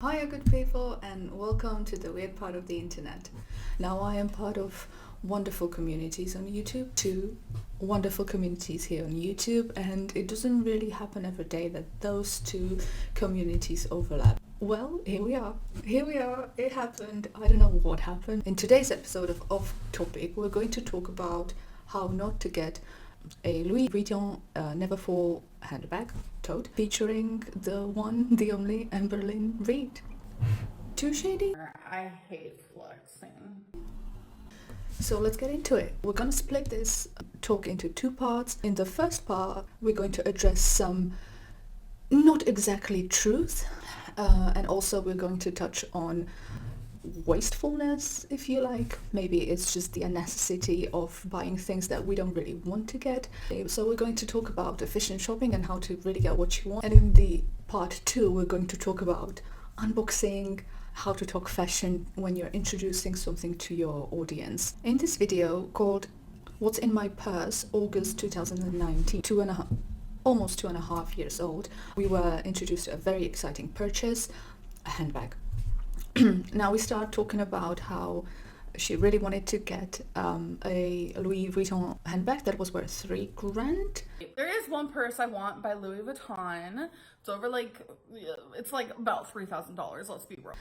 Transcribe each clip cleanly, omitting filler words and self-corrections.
Hiya, good people, and welcome to the weird part of the internet. Now, I am part of wonderful communities on YouTube, two wonderful communities here on YouTube, and it doesn't really happen every day that those two communities overlap. Well, here we are. It happened. I don't know what happened. In today's episode of Off Topic, we're going to talk about how not to get a Louis Vuitton Neverfull handbag, tote, featuring the one, the only Amberlynn Reid. Too shady? I hate flexing. So let's get into it. We're going to split this talk into two parts. In the first part, we're going to address some not exactly truth, and also we're going to touch on wastefulness, if you like. Maybe it's just the necessity of buying things that we don't really want to get. So we're going to talk about efficient shopping and how to really get what you want. And in the part two, we're going to talk about unboxing, how to talk fashion when you're introducing something to your audience. In this video called What's in My Purse, August 2019, almost 2.5 years old, we were introduced to a very exciting purchase, a handbag. Now we start talking about how she really wanted to get a Louis Vuitton handbag that was worth $3,000. There is one purse I want by Louis Vuitton. It's like about $3,000, let's be real.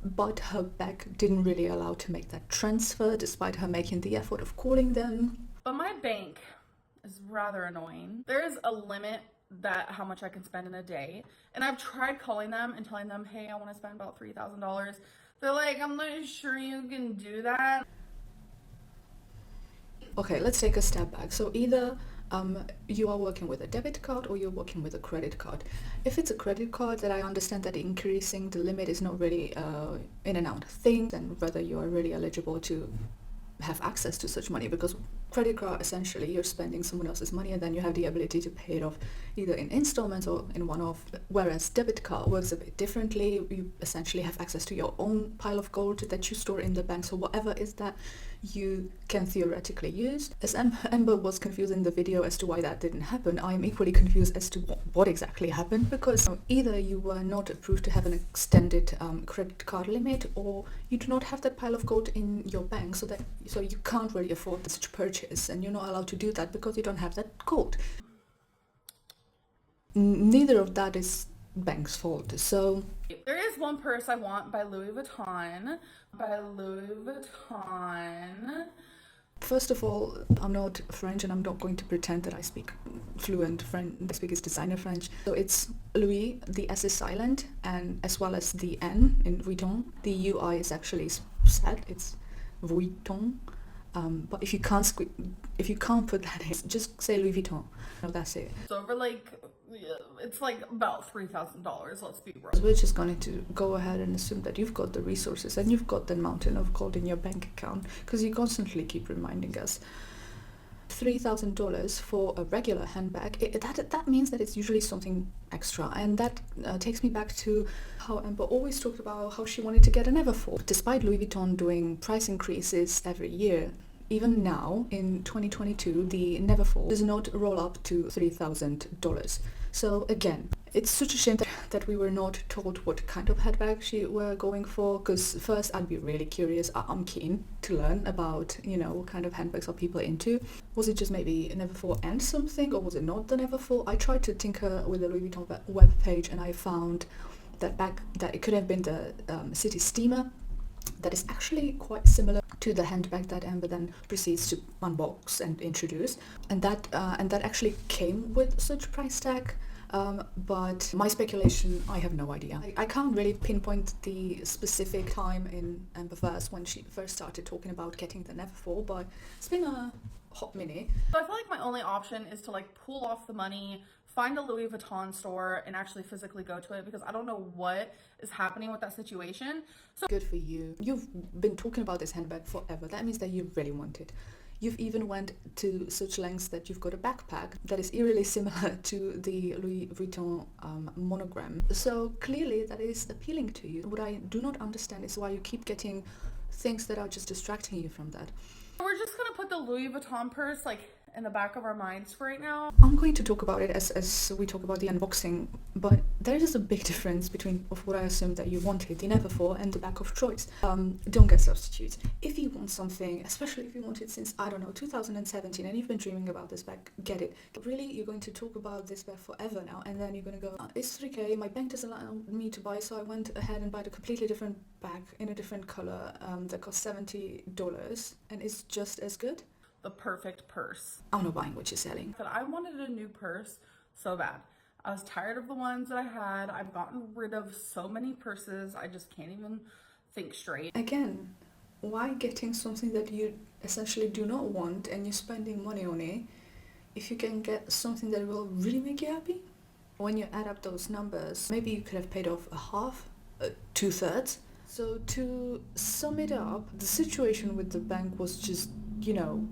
But her bank didn't really allow to make that transfer despite her making the effort of calling them. But my bank is rather annoying. There is a limit that how much I can spend in a day, and I've tried calling them and telling them, hey, I want to spend about $3,000. They're like, I'm not sure you can do that. Okay, let's take a step back. So either you are working with a debit card or you're working with a credit card. If it's a credit card, that I understand that increasing the limit is not really in and out thing, and whether you are really eligible to have access to such money, because credit card, essentially you're spending someone else's money and then you have the ability to pay it off either in installments or in one-off, whereas debit card works a bit differently. You essentially have access to your own pile of gold that you store in the bank, so whatever is that you can theoretically use. As Amber was confused in the video as to why that didn't happen, I'm equally confused as to what exactly happened, because either you were not approved to have an extended credit card limit, or you do not have that pile of gold in your bank, so you can't really afford such purchase, and you're not allowed to do that because you don't have that gold. Neither of that is bank's fault. So there is one purse I want by Louis Vuitton. First of all, I'm not French and I'm not going to pretend that I speak fluent French. I speak is designer French. So it's Louis, the S is silent, and as well as the N in Vuitton. The UI is actually set, it's Vuitton. But if you can't put that in, just say Louis Vuitton. No, that's it. So it's like about $3,000, let's be real. We're just going to go ahead and assume that you've got the resources and you've got the mountain of gold in your bank account, because you constantly keep reminding us. $3,000 for a regular handbag, that means that it's usually something extra, and that takes me back to how Amber always talked about how she wanted to get a Neverfull. Despite Louis Vuitton doing price increases every year, even now in 2022, the Neverfull does not roll up to $3,000. So again, it's such a shame that we were not told what kind of handbag she were going for, because first I'd be really curious. I'm keen to learn about, what kind of handbags are people into. Was it just maybe a Neverfull and something, or was it not the Neverfull? I tried to tinker with the Louis Vuitton web page and I found that it could have been the City Steamer, that is actually quite similar to the handbag that Amber then proceeds to unbox and introduce, and that actually came with such price tag. But my speculation, I have no idea. I can't really pinpoint the specific time in Amberverse when she first started talking about getting the Neverfull, but it's been a hot minute. So I feel like my only option is to pull off the money, find a Louis Vuitton store and actually physically go to it, because I don't know what is happening with that situation. So good for you. You've been talking about this handbag forever. That means that you really want it. You've even went to such lengths that you've got a backpack that is eerily similar to the Louis Vuitton monogram. So clearly that is appealing to you. What I do not understand is why you keep getting things that are just distracting you from that. we're just gonna put the Louis Vuitton purse in the back of our minds for right now. I'm going to talk about it as we talk about the unboxing, but there is a big difference between of what I assumed that you wanted, the Neverfull, and the bag of choice. Don't get substitutes. If you want something, especially if you want it since, I don't know, 2017, and you've been dreaming about this bag, get it. But really, you're going to talk about this bag forever now, and then you're going to go, it's 3K, my bank doesn't allow me to buy, so I went ahead and bought a completely different bag in a different color that cost $70, and it's just as good. The perfect purse. I'm not buying what you're selling. But I wanted a new purse so bad. I was tired of the ones that I had. I've gotten rid of so many purses. I just can't even think straight. Again, why getting something that you essentially do not want and you're spending money on it if you can get something that will really make you happy? When you add up those numbers, maybe you could have paid off a half, 2/3. So to sum it up, the situation with the bank was just,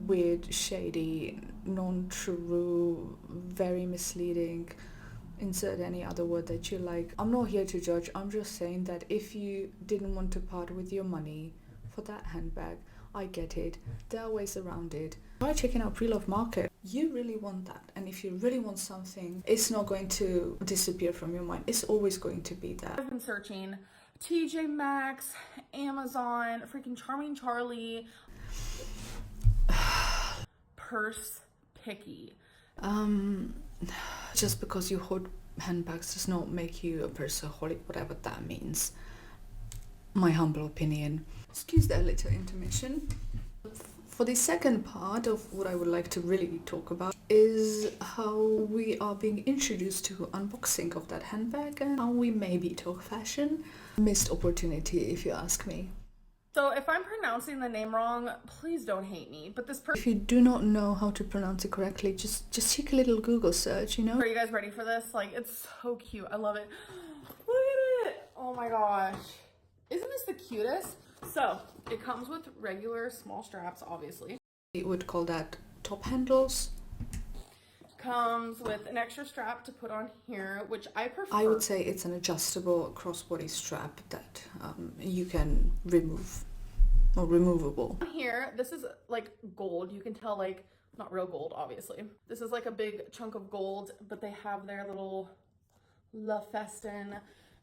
weird, shady, non-true, very misleading. Insert any other word that you like. I'm not here to judge. I'm just saying that if you didn't want to part with your money for that handbag, I get it. There are ways around it. Try checking out pre-love market. You really want that. And if you really want something, it's not going to disappear from your mind. It's always going to be there. I've been searching TJ Maxx, Amazon, freaking Charming Charlie. Purse picky. Just because you hoard handbags does not make you a purseaholic, whatever that means. My humble opinion. Excuse that little intermission. For the second part of what I would like to really talk about is how we are being introduced to unboxing of that handbag and how we maybe talk fashion. Missed opportunity, if you ask me. So if I'm pronouncing the name wrong, please don't hate me. But this person. If you do not know how to pronounce it correctly, just take a little Google search, Are you guys ready for this? Like, it's so cute. I love it. Look at it. Oh my gosh. Isn't this the cutest? So it comes with regular small straps, obviously. We would call that top handles. Comes with an extra strap to put on here, which I prefer. I would say it's an adjustable crossbody strap that you can remove or removable. Here, this is like gold. You can tell, like, not real gold, obviously. This is like a big chunk of gold, but they have their little La Festin.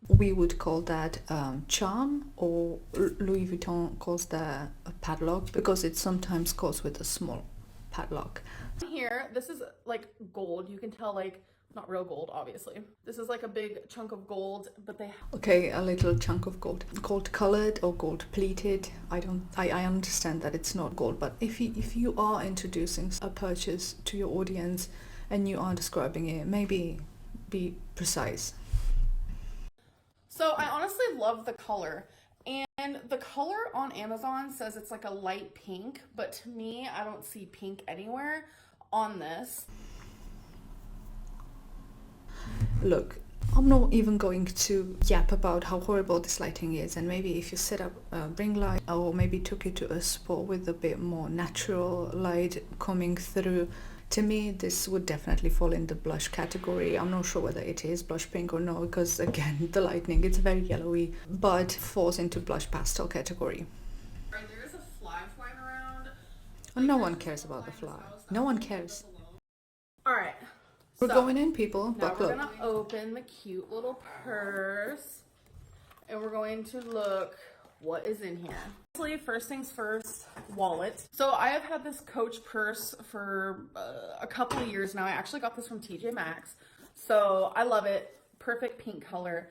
We would call that charm, or Louis Vuitton calls that a padlock because it sometimes goes with a small padlock. Here, this is like gold. You can tell, like, not real gold, obviously. This is like a big chunk of gold, but they okay, a little chunk of gold. Gold colored or gold pleated. I understand that it's not gold, but if you are introducing a purchase to your audience and you are describing it, maybe be precise. So I honestly love the color. And the color on Amazon says it's like a light pink, but to me, I don't see pink anywhere on this. Look, I'm not even going to yap about how horrible this lighting is, and maybe if you set up a ring light or maybe took it to a spot with a bit more natural light coming through, to me this would definitely fall in the blush category. I'm not sure whether it is blush pink or no, because again, the lighting, it's very yellowy, but falls into blush pastel category. There is a fly flying around. No one cares about the fly. No one cares. Alright. We're going in, people. Now Buckle we're up. going to open the cute little purse. And we're going to look what is in here. First things first, wallet. So I have had this Coach purse for a couple of years now. I actually got this from TJ Maxx. So I love it. Perfect pink color.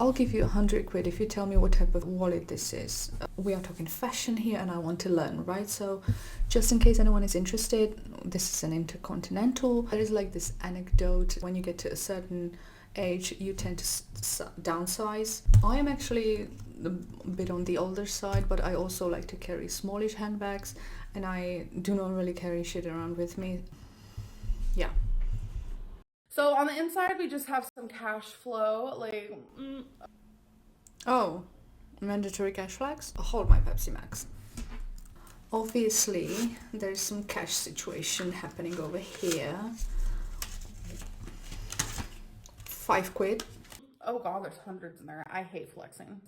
I'll give you 100 quid if you tell me what type of wallet this is. We are talking fashion here and I want to learn, right? So just in case anyone is interested, this is an Intercontinental. There is like this anecdote, when you get to a certain age, you tend to downsize. I am actually a bit on the older side, but I also like to carry smallish handbags and I do not really carry shit around with me. Yeah. So on the inside, we just have some cash flow, like... Oh, mandatory cash flags? Hold my Pepsi Max. Obviously, there's some cash situation happening over here. 5 quid. Oh god, there's hundreds in there. I hate flexing.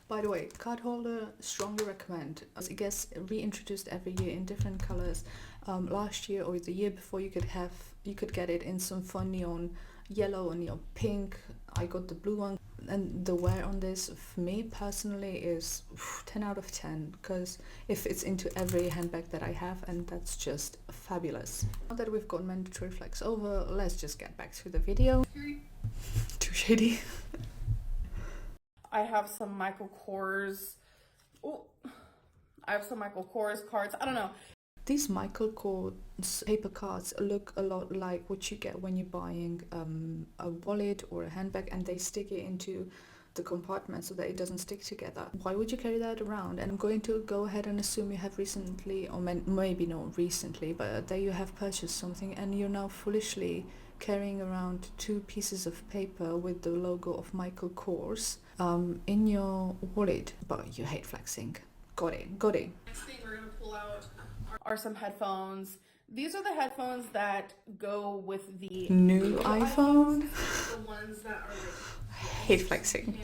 By the way, card holder, strongly recommend. It gets reintroduced every year in different colors. Last year or the year before, you could get it in some fun neon yellow or neon pink. I got the blue one, and the wear on this for me personally is 10 out of 10 because it fits into every handbag that I have, and that's just fabulous. Now that we've got mandatory flex over, let's just get back to the video. Too shady. I have some Michael Kors. Oh, I have some Michael Kors cards. I don't know. These Michael Kors paper cards look a lot like what you get when you're buying a wallet or a handbag, and they stick it into the compartment so that it doesn't stick together. Why would you carry that around? And I'm going to go ahead and assume you have recently, or maybe not recently, but that you have purchased something and you're now foolishly carrying around 2 pieces of paper with the logo of Michael Kors in your wallet, but you hate flexing. Got it. Next thing we're gonna pull out are some headphones. These are the headphones that go with the new iPhone. The ones that are like, hate flexing.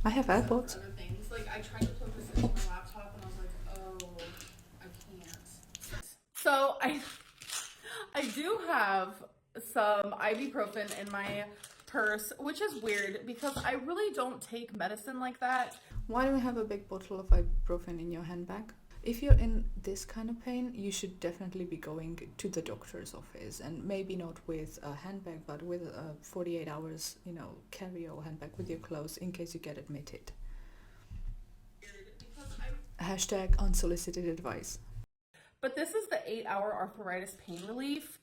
I have AirPods. Other things. Like I tried to plug this into my laptop and I was like, oh, I can't. So I do have some ibuprofen in my purse, which is weird because I really don't take medicine like that. Why do you have a big bottle of ibuprofen in your handbag? If you're in this kind of pain, you should definitely be going to the doctor's office, and maybe not with a handbag, but with a 48 hours, carry-on handbag with your clothes in case you get admitted. Hashtag unsolicited advice. But this is the 8-hour arthritis pain relief.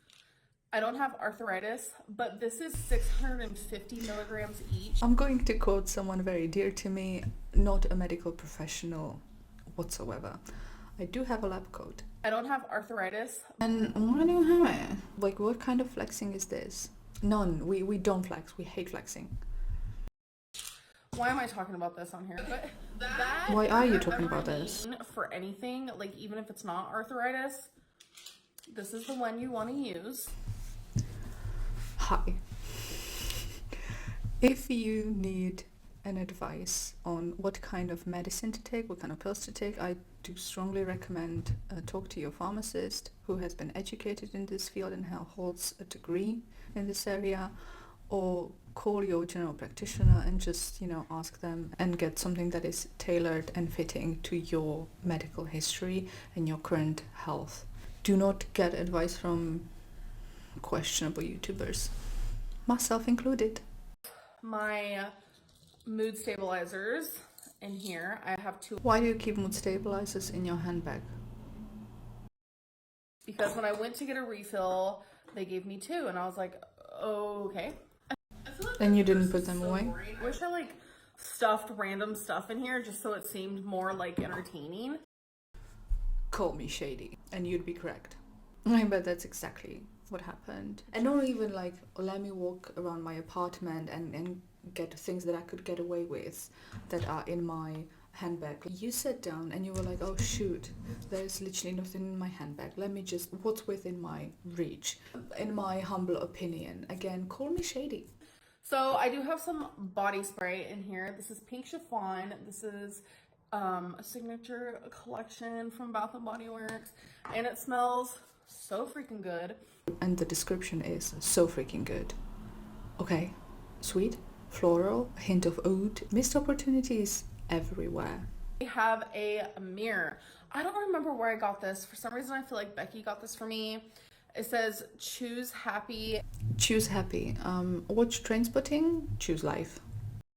I don't have arthritis, but this is 650 milligrams each. I'm going to quote someone very dear to me, not a medical professional whatsoever. I do have a lab coat. I don't have arthritis. And why do you have it? Like, what kind of flexing is this? None. We don't flex. We hate flexing. Why am I talking about this on here? But why are you talking about this? For anything, like even if it's not arthritis, this is the one you want to use. Hi. If you need an advice on what kind of medicine to take, what kind of pills to take, I do strongly recommend talk to your pharmacist who has been educated in this field and holds a degree in this area, or call your general practitioner and just ask them and get something that is tailored and fitting to your medical history and your current health. Do not get advice from questionable YouTubers, myself included. My mood stabilizers in here. I have 2. Why do you keep mood stabilizers in your handbag? Because when I went to get a refill, they gave me 2, and I was like, oh, okay. I feel like and you didn't put them away? I wish I stuffed random stuff in here just so it seemed more entertaining. Call me shady, and you'd be correct. I bet that's exactly what happened. And not even let me walk around my apartment and get things that I could get away with that are in my handbag. You sat down and you were like, oh shoot, there's literally nothing in my handbag. Let me just, what's within my reach? In my humble opinion, again, call me shady. So I do have some body spray in here. This is pink chiffon. This is a signature collection from Bath & Body Works, and it smells so freaking good. And the description is so freaking good. Okay, sweet, floral, a hint of oud, missed opportunities everywhere. I have a mirror. I don't remember where I got this. For some reason, I feel like Becky got this for me. It says, choose happy. Choose happy. Watch Trainspotting, choose life.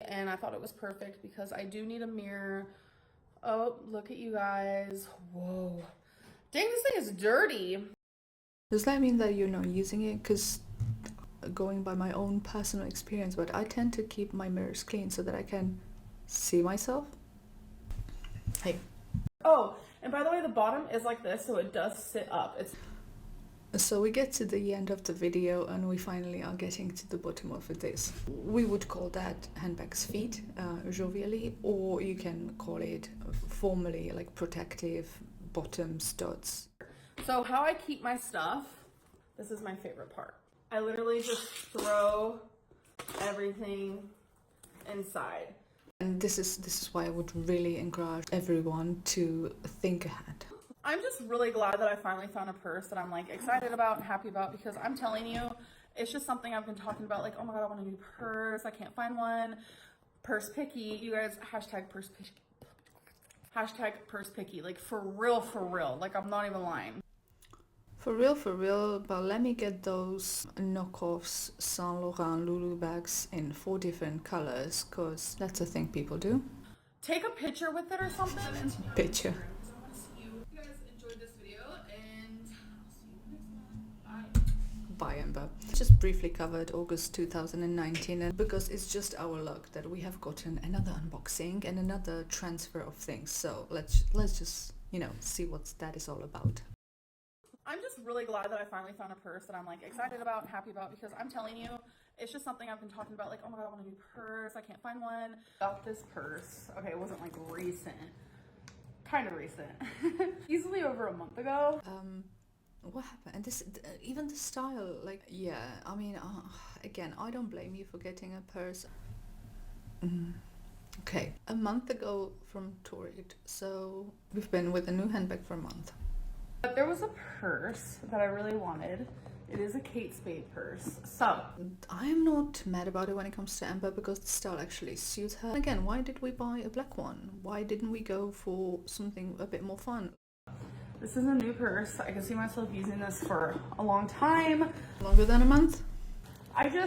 And I thought it was perfect because I do need a mirror. Oh, look at you guys. Whoa. Dang, this thing is dirty. Does that mean that you're not using it? Because going by my own personal experience, but I tend to keep my mirrors clean so that I can see myself. Hey. Oh, and by the way, the bottom is like this, so it does sit up. So we get to the end of the video and we finally are getting to the bottom of this. We would call that handbag's feet, jovially, or you can call it formally protective bottom studs. So how I keep my stuff, this is my favorite part. I literally just throw everything inside. And this is why I would really encourage everyone to think ahead. I'm just really glad that I finally found a purse that I'm like excited about and happy about, because I'm telling you, it's just something I've been talking about, like, oh my god, I want a new purse, I can't find one. Purse picky, you guys, hashtag purse picky. Hashtag purse picky, like for real, like I'm not even lying. For real, but let me get those knockoffs Saint Laurent Lulu bags in 4 different colors, because that's a thing people do. Take a picture with it or something. Picture. You guys enjoyed this video, and I'll see you next one. Bye. Bye, Amber. Just briefly covered August 2019, and because it's just our luck that we have gotten another unboxing and another transfer of things. So let's just, see what that is all about. I'm just really glad that I finally found a purse that I'm like excited about and happy about, because I'm telling you, it's just something I've been talking about, like, oh my god, I want a new purse, I can't find one. Got this purse. Okay, it wasn't like recent. Kind of recent. Easily over a month ago. What happened? And this, even the style, like, yeah, I mean, again, I don't blame you for getting a purse. Okay, a month ago from Torrid, so we've been with a new handbag for a month. But there was a purse that I really wanted. It is a Kate Spade purse. So I am not mad about it when it comes to Amber, because the style actually suits her. Again, why did we buy a black one? Why didn't we go for something a bit more fun? this is a new purse. I can see myself using this for a long time. Longer than a month? I don't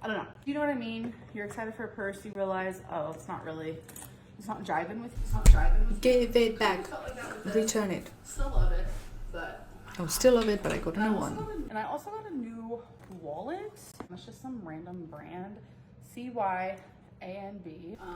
know. You know what I mean? You're excited for a purse, you realize, oh, it's not jiving with you. Give it back. Return it. Still love it, but Oh, still love it, but I got a new one. And I also got a new wallet. It's just some random brand. CYANB.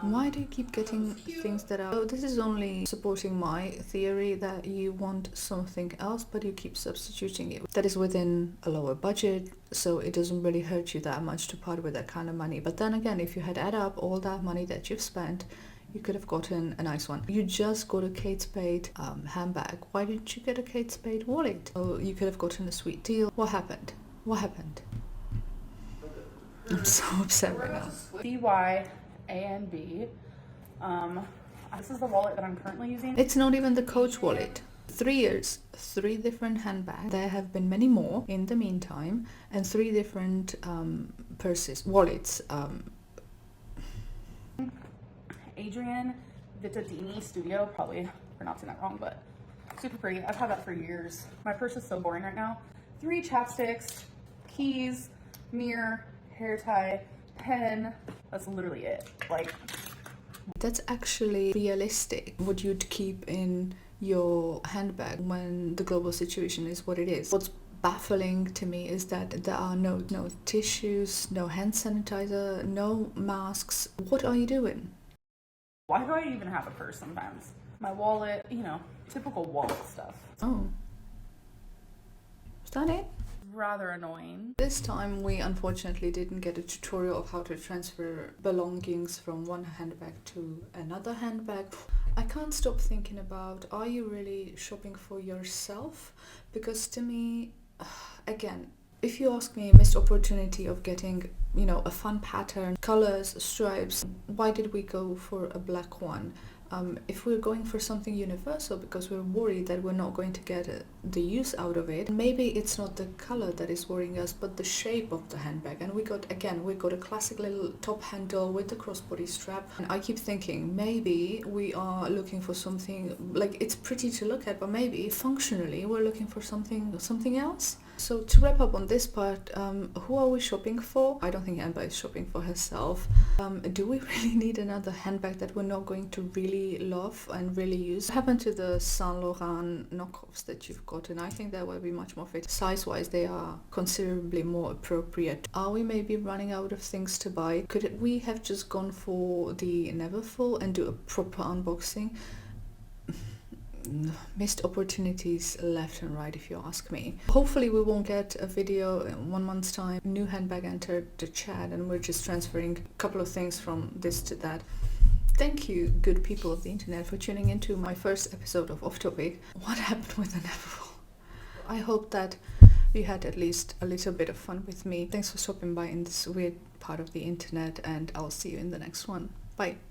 Why do you keep getting things that are... Oh, this is only supporting my theory that you want something else, but you keep substituting it. That is within a lower budget, so it doesn't really hurt you that much to part with that kind of money. But then again, if you had add up all that money that you've spent, you could have gotten a nice one. You just got a Kate Spade handbag. Why didn't you get a Kate Spade wallet? Oh, you could have gotten a sweet deal. What happened? What happened? I'm so upset right now. CYANB. This is the wallet that I'm currently using. It's not even the Coach wallet. 3 years, 3 different handbags. There have been many more in the meantime, and 3 different purses, wallets. Adrian Vittadini Studio, probably pronouncing that wrong, but super pretty. I've had that for years. My purse is so boring right now. 3 chapsticks, keys, mirror, hair tie, pen. That's literally it. Like, that's actually realistic. What you'd keep in your handbag when the global situation is what it is. What's baffling to me is that there are no tissues, no hand sanitizer, no masks. What are you doing? why do I even have a purse sometimes? My wallet, typical wallet stuff. Oh. Is that it? Rather annoying. This time we unfortunately didn't get a tutorial of how to transfer belongings from one handbag to another handbag. I can't stop thinking about, are you really shopping for yourself? Because to me, again, if you ask me, missed opportunity of getting, a fun pattern, colors, stripes. Why did we go for a black one? If we're going for something universal because we're worried that we're not going to get the use out of it, maybe it's not the color that is worrying us, but the shape of the handbag. And we got a classic little top handle with the crossbody strap. And I keep thinking maybe we are looking for something, like, it's pretty to look at, but maybe functionally we're looking for something else. So to wrap up on this part, who are we shopping for? I don't think Amber is shopping for herself. Do we really need another handbag that we're not going to really love and really use? What happened to the Saint Laurent knockoffs that you've gotten? I think that will be much more fit. Size-wise, they are considerably more appropriate. Are we maybe running out of things to buy? Could we have just gone for the Neverfull and do a proper unboxing? Missed opportunities left and right, if you ask me. Hopefully we won't get a video in 1 month's time. New handbag entered the chat and we're just transferring a couple of things from this to that. Thank you, good people of the internet, for tuning into my first episode of Off Topic. What happened with the Neverfull? I hope that you had at least a little bit of fun with me. Thanks for stopping by in this weird part of the internet, and I'll see you in the next one. Bye.